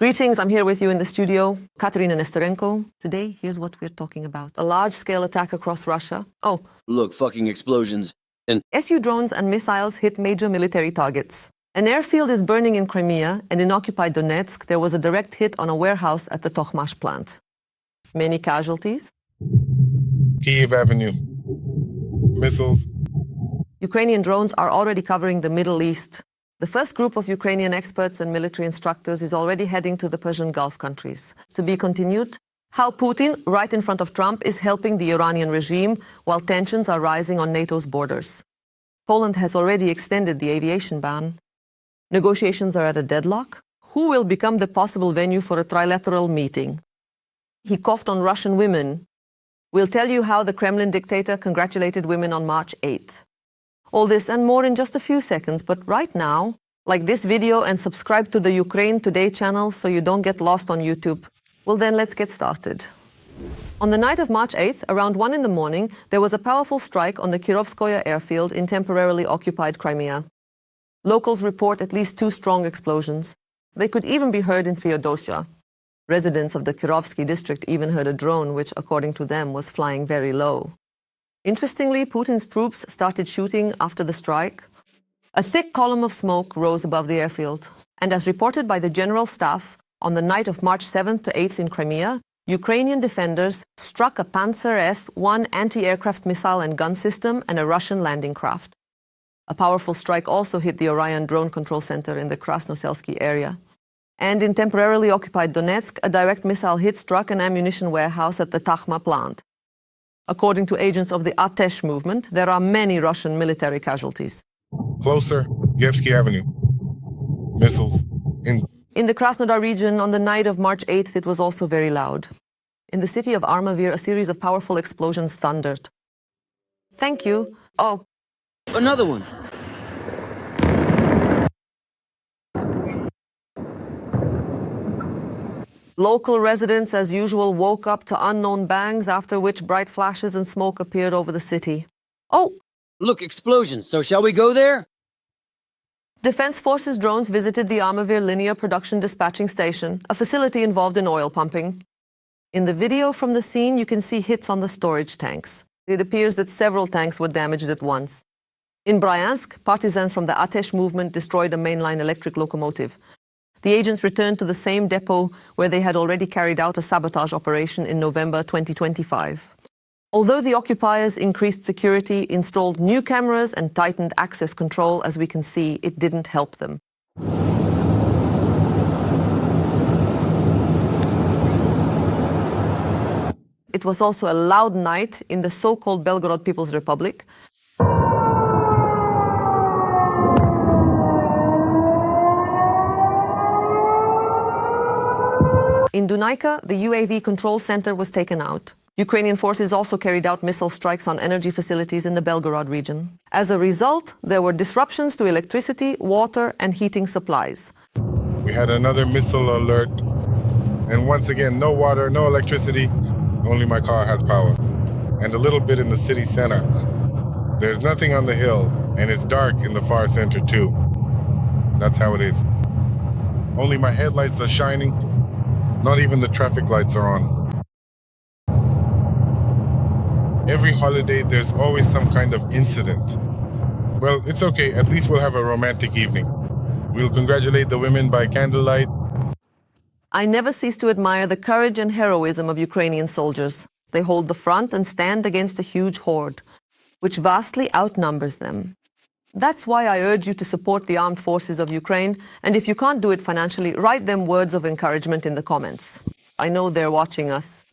Greetings, I'm here with you in the studio, Katerina Nesterenko. Today, here's what we're talking about. A large-scale attack across Russia. Oh, look, fucking explosions. And Su drones and missiles hit major military targets. An airfield is burning in Crimea, and in occupied Donetsk, there was a direct hit on a warehouse at the Tokhmash plant. Many casualties. Kiev Avenue. Missiles. Ukrainian drones are already covering the Middle East. The first group of Ukrainian experts and military instructors is already heading to the Persian Gulf countries. To be continued, how Putin, right in front of Trump, is helping the Iranian regime while tensions are rising on NATO's borders. Poland has already extended the aviation ban. Negotiations are at a deadlock. Who will become the possible venue for a trilateral meeting? He coughed on Russian women. We'll tell you how the Kremlin dictator congratulated women on March 8th. All this and more in just a few seconds, but right now, like this video and subscribe to the Ukraine Today channel so you don't get lost on YouTube. Well then, let's get started. On the night of March 8th, around 1 in the morning, there was a powerful strike on the Kirovskoye airfield in temporarily occupied Crimea. Locals report at least 2 strong explosions. They could even be heard in Feodosia. Residents of the Kirovsky district even heard a drone, which, according to them, was flying very low. Interestingly, Putin's troops started shooting after the strike. A thick column of smoke rose above the airfield. And as reported by the General Staff, on the night of March 7th to 8th in Crimea, Ukrainian defenders struck a Panzer S-1 anti-aircraft missile and gun system and a Russian landing craft. A powerful strike also hit the Orion drone control center in the Krasnoselsky area. And in temporarily occupied Donetsk, a direct missile hit struck an ammunition warehouse at the Takhma plant. According to agents of the Atesh movement, there are many Russian military casualties. Closer, Nevsky Avenue. Missiles. In the Krasnodar region, on the night of March 8th, it was also very loud. In the city of Armavir, a series of powerful explosions thundered. Thank you. Oh, another one. Local residents, as usual, woke up to unknown bangs, after which bright flashes and smoke appeared over the city. Oh! Look, explosions. So shall we go there? Defense Forces drones visited the Armavir Linear Production Dispatching Station, a facility involved in oil pumping. In the video from the scene, you can see hits on the storage tanks. It appears that several tanks were damaged at once. In Bryansk, partisans from the Atesh movement destroyed a mainline electric locomotive. The agents returned to the same depot where they had already carried out a sabotage operation in November 2025. Although the occupiers increased security, installed new cameras and tightened access control, as we can see, it didn't help them. It was also a loud night in the so-called Belgorod People's Republic. In Dunayka, the UAV control center was taken out. Ukrainian forces also carried out missile strikes on energy facilities in the Belgorod region. As a result, there were disruptions to electricity, water, and heating supplies. We had another missile alert. And once again, no water, no electricity. Only my car has power. And a little bit in the city center. There's nothing on the hill, and it's dark in the far center too. That's how it is. Only my headlights are shining. Not even the traffic lights are on. Every holiday, there's always some kind of incident. Well, it's okay. At least we'll have a romantic evening. We'll congratulate the women by candlelight. I never cease to admire the courage and heroism of Ukrainian soldiers. They hold the front and stand against a huge horde, which vastly outnumbers them. That's why I urge you to support the armed forces of Ukraine, and if you can't do it financially, write them words of encouragement in the comments. I know they're watching us.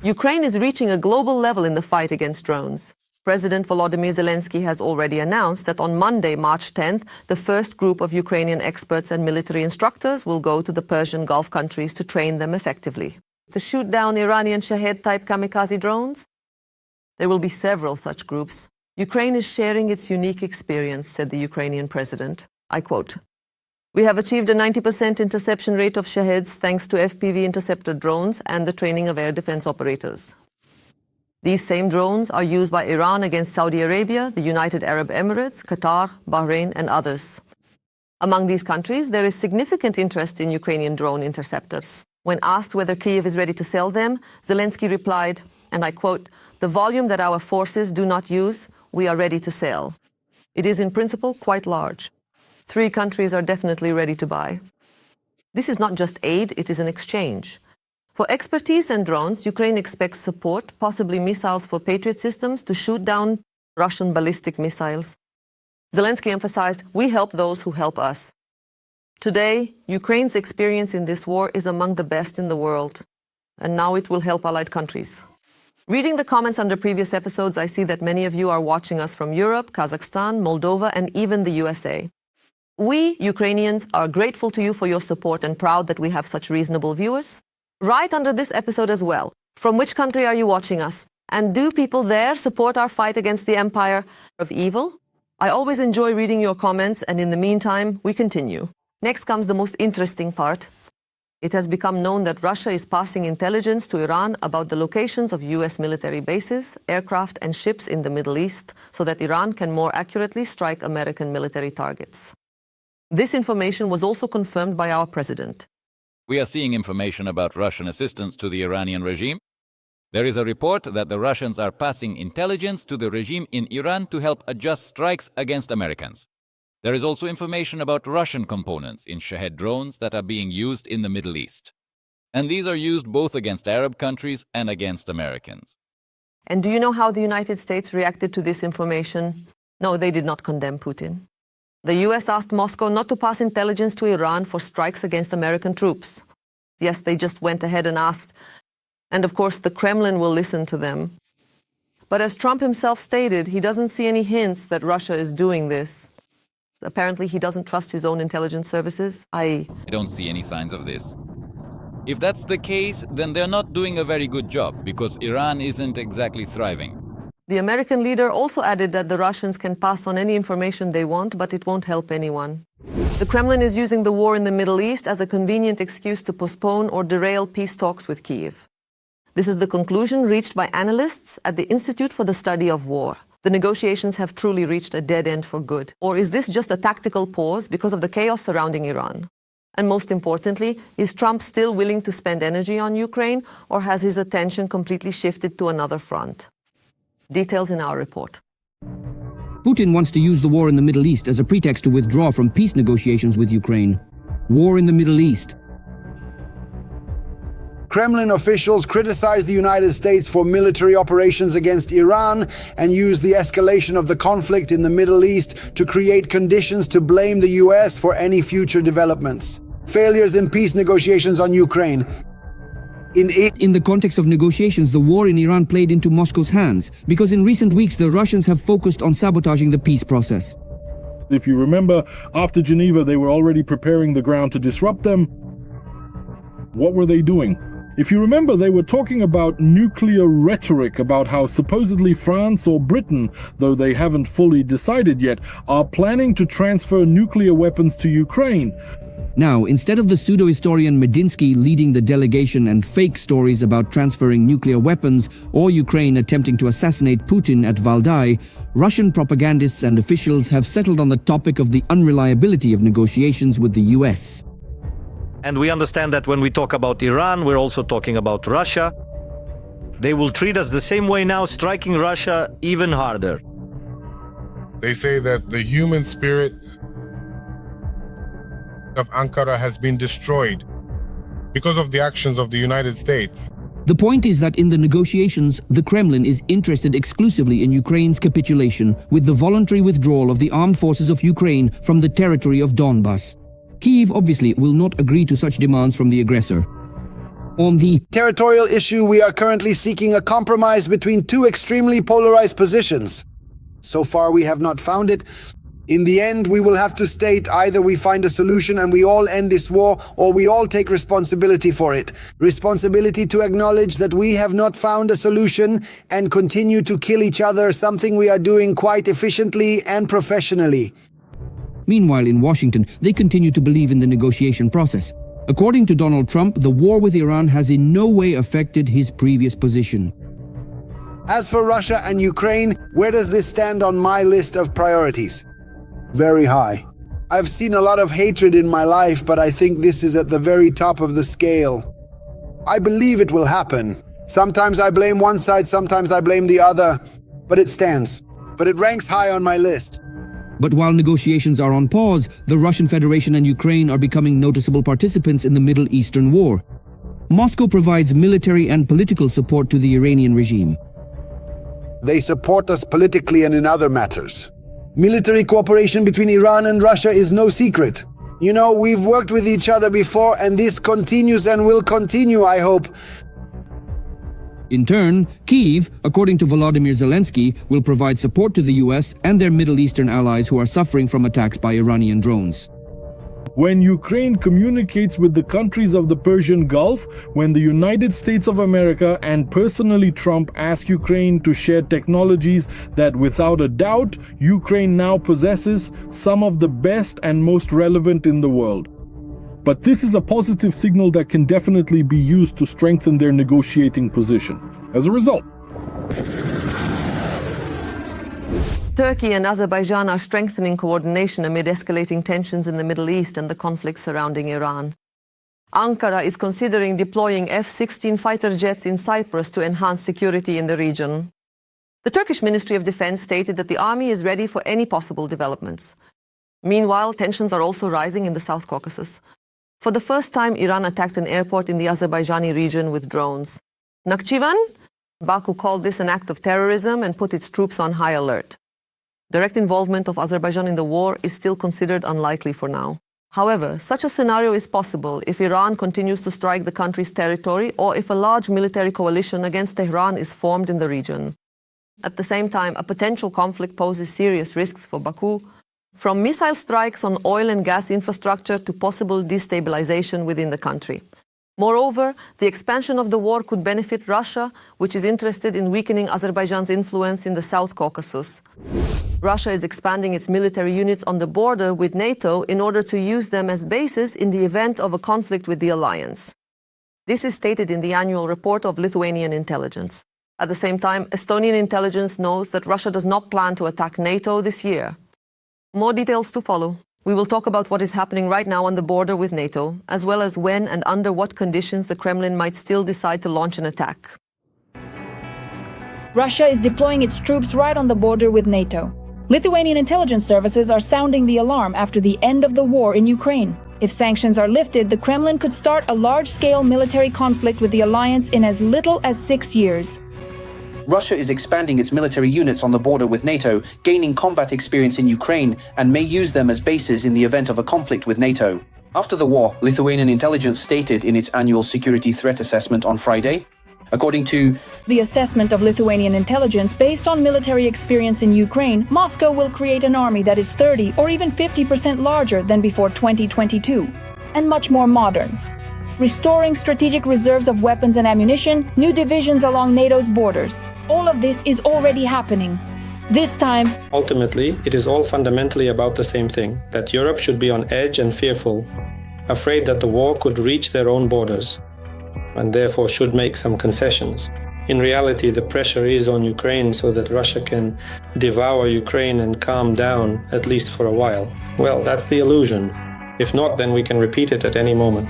Ukraine is reaching a global level in the fight against drones. President Volodymyr Zelensky has already announced that on Monday, March 10th, the first group of Ukrainian experts and military instructors will go to the Persian Gulf countries to train them effectively. To shoot down Iranian Shahed-type kamikaze drones? There will be several such groups. Ukraine is sharing its unique experience, said the Ukrainian president. I quote, "We have achieved a 90% interception rate of Shaheds thanks to FPV interceptor drones and the training of air defense operators. These same drones are used by Iran against Saudi Arabia, the United Arab Emirates, Qatar, Bahrain, and others. Among these countries, there is significant interest in Ukrainian drone interceptors. When asked whether Kyiv is ready to sell them, Zelensky replied, and I quote, "The volume that our forces do not use, we are ready to sell. It is in principle quite large. 3 countries are definitely ready to buy." This is not just aid, it is an exchange. For expertise and drones, Ukraine expects support, possibly missiles for Patriot systems to shoot down Russian ballistic missiles. Zelensky emphasized, "We help those who help us." Today, Ukraine's experience in this war is among the best in the world, and now it will help allied countries. Reading the comments under previous episodes, I see that many of you are watching us from Europe, Kazakhstan, Moldova, and even the USA. We, Ukrainians, are grateful to you for your support and proud that we have such reasonable viewers. Write under this episode as well, from which country are you watching us? And do people there support our fight against the empire of evil? I always enjoy reading your comments, and in the meantime, we continue. Next comes the most interesting part. It has become known that Russia is passing intelligence to Iran about the locations of US military bases, aircraft, and ships in the Middle East so that Iran can more accurately strike American military targets. This information was also confirmed by our president. We are seeing information about Russian assistance to the Iranian regime. There is a report that the Russians are passing intelligence to the regime in Iran to help adjust strikes against Americans. There is also information about Russian components in Shahed drones that are being used in the Middle East. And these are used both against Arab countries and against Americans. And do you know how the United States reacted to this information? No, they did not condemn Putin. The US asked Moscow not to pass intelligence to Iran for strikes against American troops. Yes, they just went ahead and asked. And of course, the Kremlin will listen to them. But as Trump himself stated, he doesn't see any hints that Russia is doing this. Apparently, he doesn't trust his own intelligence services. I don't see any signs of this. If that's the case, then they're not doing a very good job, because Iran isn't exactly thriving. The American leader also added that the Russians can pass on any information they want, but it won't help anyone. The Kremlin is using the war in the Middle East as a convenient excuse to postpone or derail peace talks with Kyiv. This is the conclusion reached by analysts at the Institute for the Study of War. The negotiations have truly reached a dead end for good. Or is this just a tactical pause because of the chaos surrounding Iran? And most importantly, is Trump still willing to spend energy on Ukraine, or has his attention completely shifted to another front? Details in our report. Putin wants to use the war in the Middle East as a pretext to withdraw from peace negotiations with Ukraine. War in the Middle East. Kremlin officials criticized the United States for military operations against Iran and used the escalation of the conflict in the Middle East to create conditions to blame the US for any future developments. Failures in peace negotiations on Ukraine. In the context of negotiations, the war in Iran played into Moscow's hands, because in recent weeks the Russians have focused on sabotaging the peace process. If you remember, after Geneva, they were already preparing the ground to disrupt them. What were they doing? If you remember, they were talking about nuclear rhetoric, about how supposedly France or Britain, though they haven't fully decided yet, are planning to transfer nuclear weapons to Ukraine. Now, instead of the pseudo-historian Medinsky leading the delegation and fake stories about transferring nuclear weapons or Ukraine attempting to assassinate Putin at Valdai, Russian propagandists and officials have settled on the topic of the unreliability of negotiations with the US. And we understand that when we talk about Iran, we're also talking about Russia. They will treat us the same way now, striking Russia even harder. They say that the human spirit of Ankara has been destroyed because of the actions of the United States. The point is that in the negotiations, the Kremlin is interested exclusively in Ukraine's capitulation with the voluntary withdrawal of the armed forces of Ukraine from the territory of Donbas. Kyiv obviously will not agree to such demands from the aggressor. On the territorial issue, we are currently seeking a compromise between two extremely polarized positions. So far, we have not found it. In the end, we will have to state either we find a solution and we all end this war, or we all take responsibility for it. Responsibility to acknowledge that we have not found a solution and continue to kill each other, something we are doing quite efficiently and professionally. Meanwhile, in Washington, they continue to believe in the negotiation process. According to Donald Trump, the war with Iran has in no way affected his previous position. As for Russia and Ukraine, where does this stand on my list of priorities? Very high. I've seen a lot of hatred in my life, but I think this is at the very top of the scale. I believe it will happen. Sometimes I blame one side, sometimes I blame the other, but it stands. But it ranks high on my list. But while negotiations are on pause, the Russian Federation and Ukraine are becoming noticeable participants in the Middle Eastern war. Moscow provides military and political support to the Iranian regime. They support us politically and in other matters. Military cooperation between Iran and Russia is no secret. You know, we've worked with each other before, and this continues and will continue, I hope. In turn, Kyiv, according to Volodymyr Zelensky, will provide support to the US and their Middle Eastern allies who are suffering from attacks by Iranian drones. When Ukraine communicates with the countries of the Persian Gulf, when the United States of America and personally Trump ask Ukraine to share technologies that without a doubt Ukraine now possesses, some of the best and most relevant in the world. But this is a positive signal that can definitely be used to strengthen their negotiating position. As a result, Turkey and Azerbaijan are strengthening coordination amid escalating tensions in the Middle East and the conflict surrounding Iran. Ankara is considering deploying F-16 fighter jets in Cyprus to enhance security in the region. The Turkish Ministry of Defense stated that the army is ready for any possible developments. Meanwhile, tensions are also rising in the South Caucasus. For the first time, Iran attacked an airport in the Azerbaijani region with drones. Nakhchivan? Baku called this an act of terrorism and put its troops on high alert. Direct involvement of Azerbaijan in the war is still considered unlikely for now. However, such a scenario is possible if Iran continues to strike the country's territory or if a large military coalition against Tehran is formed in the region. At the same time, a potential conflict poses serious risks for Baku, from missile strikes on oil and gas infrastructure to possible destabilization within the country. Moreover, the expansion of the war could benefit Russia, which is interested in weakening Azerbaijan's influence in the South Caucasus. Russia is expanding its military units on the border with NATO in order to use them as bases in the event of a conflict with the alliance. This is stated in the annual report of Lithuanian intelligence. At the same time, Estonian intelligence knows that Russia does not plan to attack NATO this year. More details to follow. We will talk about what is happening right now on the border with NATO, as well as when and under what conditions the Kremlin might still decide to launch an attack. Russia is deploying its troops right on the border with NATO. Lithuanian intelligence services are sounding the alarm after the end of the war in Ukraine. If sanctions are lifted, the Kremlin could start a large-scale military conflict with the alliance in as little as 6 years. Russia is expanding its military units on the border with NATO, gaining combat experience in Ukraine, and may use them as bases in the event of a conflict with NATO. After the war, Lithuanian intelligence stated in its annual security threat assessment on Friday, according to the assessment of Lithuanian intelligence based on military experience in Ukraine, Moscow will create an army that is 30 or even 50% larger than before 2022, and much more modern. Restoring strategic reserves of weapons and ammunition, new divisions along NATO's borders. All of this is already happening. This time, ultimately, it is all fundamentally about the same thing, that Europe should be on edge and fearful, afraid that the war could reach their own borders, and therefore should make some concessions. In reality, the pressure is on Ukraine so that Russia can devour Ukraine and calm down, at least for a while. Well, that's the illusion. If not, then we can repeat it at any moment.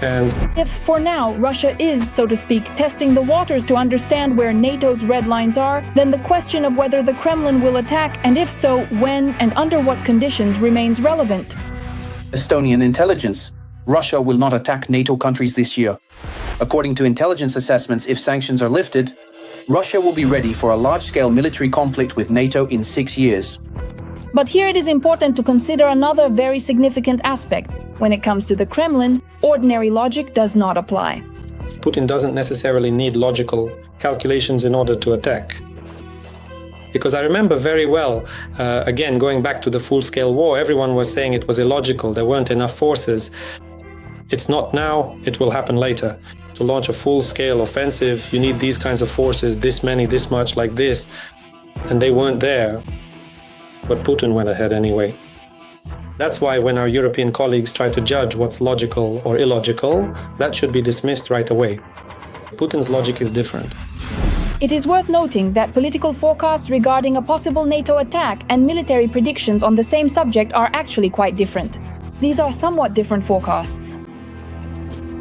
And if for now Russia is, so to speak, testing the waters to understand where NATO's red lines are, then the question of whether the Kremlin will attack, and if so, when and under what conditions, remains relevant. Estonian intelligence. Russia will not attack NATO countries this year. According to intelligence assessments, if sanctions are lifted, Russia will be ready for a large-scale military conflict with NATO in 6 years. But here it is important to consider another very significant aspect. When it comes to the Kremlin, ordinary logic does not apply. Putin doesn't necessarily need logical calculations in order to attack. Because I remember very well, again, going back to the full-scale war, everyone was saying it was illogical, there weren't enough forces. It's not now, it will happen later. To launch a full-scale offensive, you need these kinds of forces, this many, this much, like this, and they weren't there. But Putin went ahead anyway. That's why when our European colleagues try to judge what's logical or illogical, that should be dismissed right away. Putin's logic is different. It is worth noting that political forecasts regarding a possible NATO attack and military predictions on the same subject are actually quite different. These are somewhat different forecasts.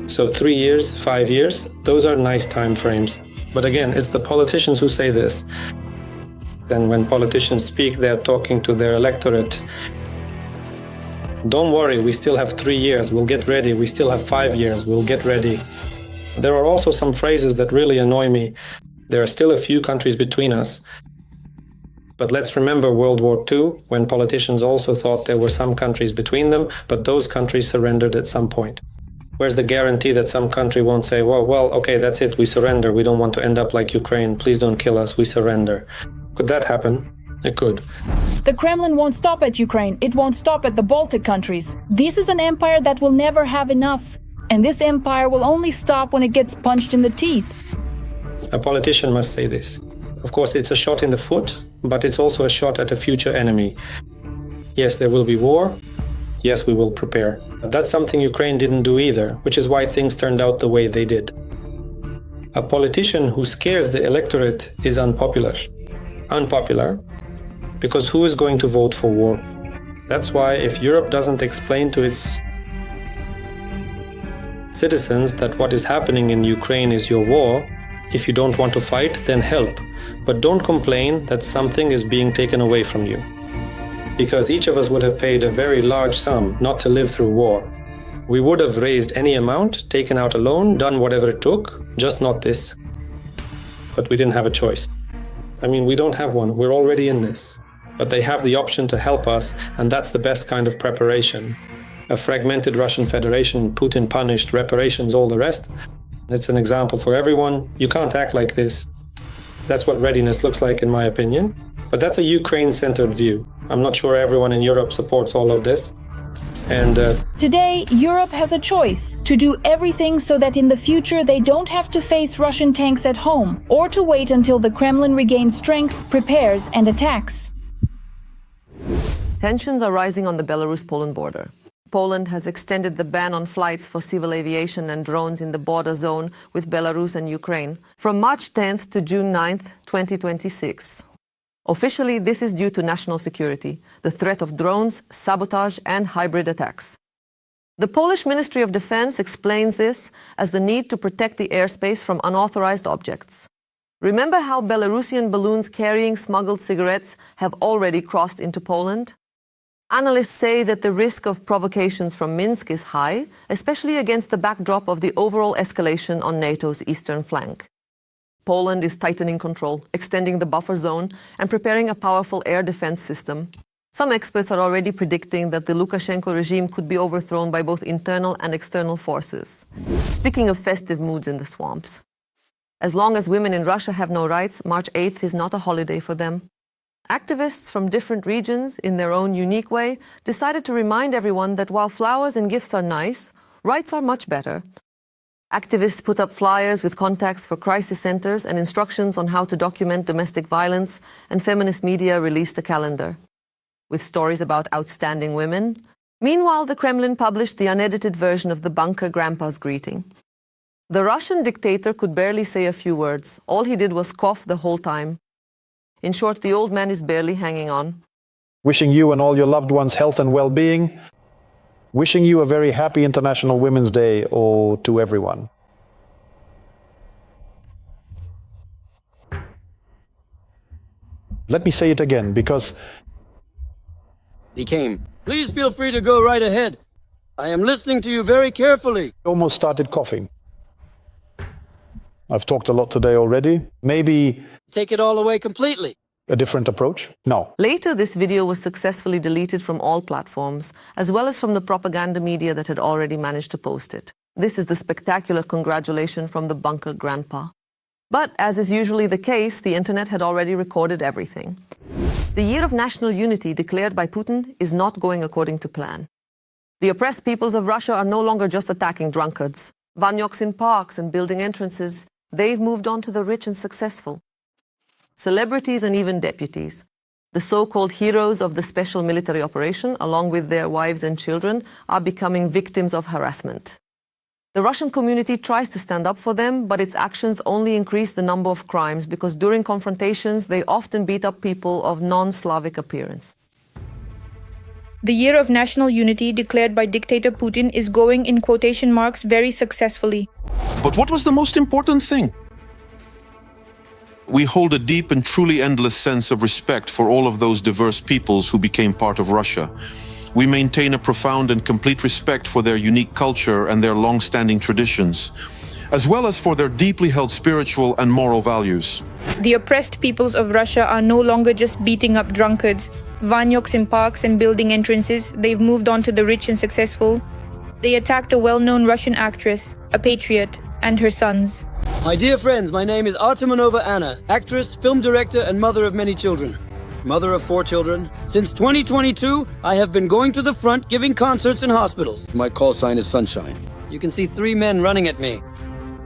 So 3 years, 5 years, those are nice time frames. But again, it's the politicians who say this. Then when politicians speak, they're talking to their electorate. Don't worry, we still have 3 years, we'll get ready. We still have 5 years, we'll get ready. There are also some phrases that really annoy me. There are still a few countries between us. But let's remember World War II, when politicians also thought there were some countries between them, but those countries surrendered at some point. Where's the guarantee that some country won't say, well, okay, that's it, we surrender. We don't want to end up like Ukraine. Please don't kill us, we surrender. Could that happen? It could. The Kremlin won't stop at Ukraine. It won't stop at the Baltic countries. This is an empire that will never have enough. And this empire will only stop when it gets punched in the teeth. A politician must say this. Of course, it's a shot in the foot, but it's also a shot at a future enemy. Yes, there will be war. Yes, we will prepare. But that's something Ukraine didn't do either, which is why things turned out the way they did. A politician who scares the electorate is unpopular. Unpopular, because who is going to vote for war? That's why if Europe doesn't explain to its citizens that what is happening in Ukraine is your war, if you don't want to fight, then help. But don't complain that something is being taken away from you. Because each of us would have paid a very large sum not to live through war. We would have raised any amount, taken out a loan, done whatever it took, just not this. But we didn't have a choice. I mean, we don't have one. We're already in this. But they have the option to help us, and that's the best kind of preparation. A fragmented Russian Federation, Putin punished, reparations, all the rest. It's an example for everyone. You can't act like this. That's what readiness looks like, in my opinion. But that's a Ukraine-centered view. I'm not sure everyone in Europe supports all of this. And today, Europe has a choice to do everything so that in the future they don't have to face Russian tanks at home, or to wait until the Kremlin regains strength, prepares, and attacks. Tensions are rising on the Belarus-Poland border. Poland has extended the ban on flights for civil aviation and drones in the border zone with Belarus and Ukraine from March 10th to June 9th, 2026. Officially, this is due to national security, the threat of drones, sabotage, and hybrid attacks. The Polish Ministry of Defense explains this as the need to protect the airspace from unauthorized objects. Remember how Belarusian balloons carrying smuggled cigarettes have already crossed into Poland? Analysts say that the risk of provocations from Minsk is high, especially against the backdrop of the overall escalation on NATO's eastern flank. Poland is tightening control, extending the buffer zone, and preparing a powerful air defense system. Some experts are already predicting that the Lukashenko regime could be overthrown by both internal and external forces. Speaking of festive moods in the swamps, as long as women in Russia have no rights, March 8th is not a holiday for them. Activists from different regions, in their own unique way, decided to remind everyone that while flowers and gifts are nice, rights are much better. Activists put up flyers with contacts for crisis centers and instructions on how to document domestic violence, and feminist media released a calendar with stories about outstanding women. Meanwhile, the Kremlin published the unedited version of the bunker grandpa's greeting. The Russian dictator could barely say a few words. All he did was cough the whole time. In short, the old man is barely hanging on. Wishing you and all your loved ones health and well-being. Wishing you a very happy International Women's Day, or to everyone. Let me say it again, because He came. Please feel free to go right ahead. I am listening to you very carefully. I almost started coughing. I've talked a lot today already. Maybe Take it all away completely. a different approach? No. Later, this video was successfully deleted from all platforms, as well as from the propaganda media that had already managed to post it. This is the spectacular congratulation from the bunker grandpa. But, as is usually the case, the internet had already recorded everything. The Year of National Unity declared by Putin is not going according to plan. The oppressed peoples of Russia are no longer just attacking drunkards, vanyoks in parks and building entrances. They've moved on to the rich and successful. Celebrities and even deputies. The so-called heroes of the special military operation, along with their wives and children, are becoming victims of harassment. The Russian community tries to stand up for them, but its actions only increase the number of crimes because during confrontations, they often beat up people of non-Slavic appearance. The year of national unity declared by dictator Putin is going in quotation marks very successfully. But what was the most important thing? We hold a deep and truly endless sense of respect for all of those diverse peoples who became part of Russia. We maintain a profound and complete respect for their unique culture and their long-standing traditions, as well as for their deeply held spiritual and moral values. The oppressed peoples of Russia are no longer just beating up drunkards, vanyoks in parks and building entrances. They've moved on to the rich and successful. They attacked a well-known Russian actress, a patriot, and her sons. My dear friends, my name is Artemonova Anna, actress, film director, and mother of many children. Mother of 4 children. Since 2022, I have been going to the front giving concerts in hospitals. My call sign is Sunshine. You can see 3 men running at me.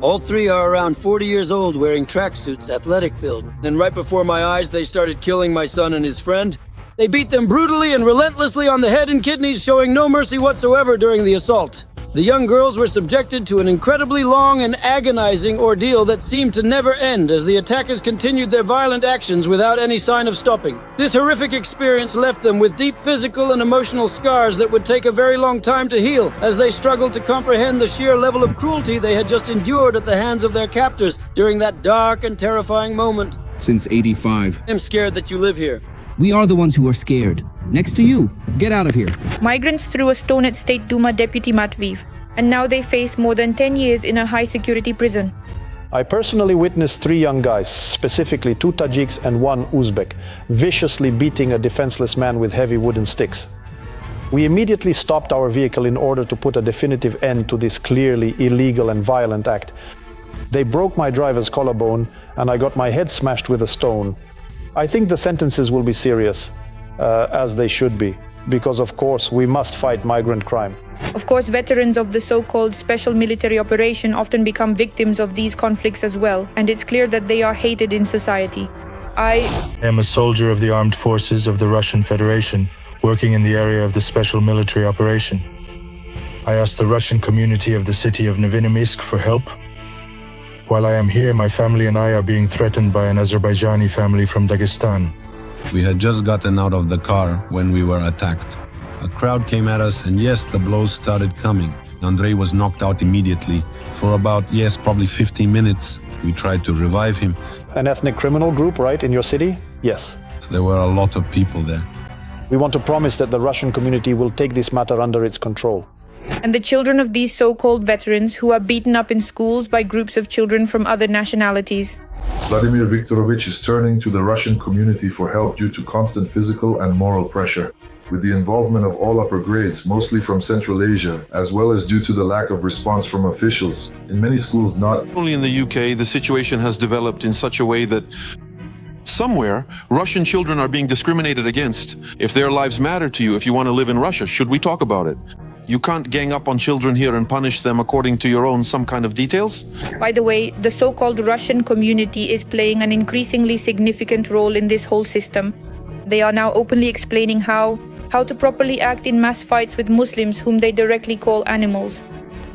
All 3 are around 40 years old, wearing tracksuits, athletic build. And right before my eyes, they started killing my son and his friend. They beat them brutally and relentlessly on the head and kidneys, showing no mercy whatsoever during the assault. The young girls were subjected to an incredibly long and agonizing ordeal that seemed to never end as the attackers continued their violent actions without any sign of stopping. This horrific experience left them with deep physical and emotional scars that would take a very long time to heal as they struggled to comprehend the sheer level of cruelty they had just endured at the hands of their captors during that dark and terrifying moment. Since '85. I'm scared that you live here. We are the ones who are scared. Next to you. Get out of here. Migrants threw a stone at State Duma Deputy Matveev, and now they face more than 10 years in a high-security prison. I personally witnessed 3 young guys, specifically 2 Tajiks and 1 Uzbek, viciously beating a defenseless man with heavy wooden sticks. We immediately stopped our vehicle in order to put a definitive end to this clearly illegal and violent act. They broke my driver's collarbone, and I got my head smashed with a stone. I think the sentences will be serious, as they should be, because of course we must fight migrant crime. Of course, veterans of the so-called special military operation often become victims of these conflicts as well, and it's clear that they are hated in society. I am a soldier of the armed forces of the Russian Federation, working in the area of the special military operation. I asked the Russian community of the city of Novosibirsk for help. While I am here, my family and I are being threatened by an Azerbaijani family from Dagestan. We had just gotten out of the car when we were attacked. A crowd came at us, and yes, the blows started coming. Andrei was knocked out immediately. For about, probably 15 minutes, we tried to revive him. An ethnic criminal group, right, in your city? Yes. There were a lot of people there. We want to promise that the Russian community will take this matter under its control. And the children of these so-called veterans who are beaten up in schools by groups of children from other nationalities. Vladimir Viktorovich is turning to the Russian community for help due to constant physical and moral pressure. With the involvement of all upper grades, mostly from Central Asia, as well as due to the lack of response from officials. In many schools, not only in the UK, the situation has developed in such a way that somewhere, Russian children are being discriminated against. If their lives matter to you, if you want to live in Russia, should we talk about it? You can't gang up on children here and punish them according to your own some kind of details? By the way, the so-called Russian community is playing an increasingly significant role in this whole system. They are now openly explaining how to properly act in mass fights with Muslims whom they directly call animals.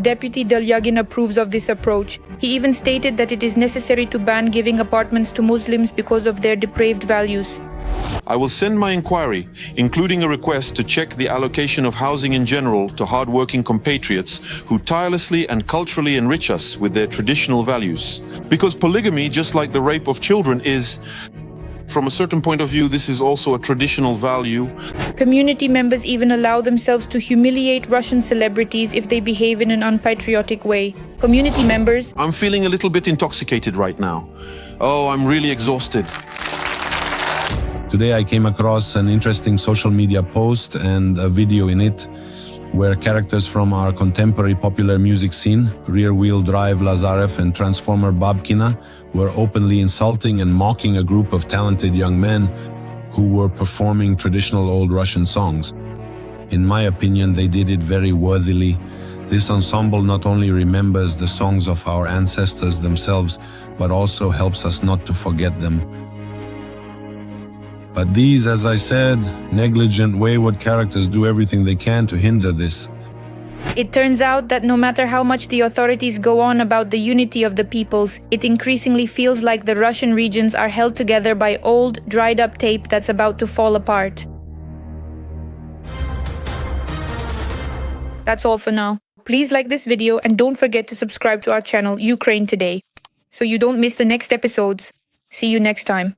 Deputy Delyagin approves of this approach. He even stated that it is necessary to ban giving apartments to Muslims because of their depraved values. I will send my inquiry, including a request to check the allocation of housing in general to hard-working compatriots who tirelessly and culturally enrich us with their traditional values. Because polygamy, just like the rape of children, is, from a certain point of view, this is also a traditional value. Community members even allow themselves to humiliate Russian celebrities if they behave in an unpatriotic way. Community members... I'm feeling a little bit intoxicated right now. Oh, I'm really exhausted. Today I came across an interesting social media post and a video in it where characters from our contemporary popular music scene, Rear Wheel Drive Lazarev and Transformer Babkina, were openly insulting and mocking a group of talented young men who were performing traditional old Russian songs. In my opinion, they did it very worthily. This ensemble not only remembers the songs of our ancestors themselves, but also helps us not to forget them. But these, as I said, negligent, wayward characters do everything they can to hinder this. It turns out that no matter how much the authorities go on about the unity of the peoples, it increasingly feels like the Russian regions are held together by old, dried-up tape that's about to fall apart. That's all for now. Please like this video and don't forget to subscribe to our channel Ukraine Today, so you don't miss the next episodes. See you next time.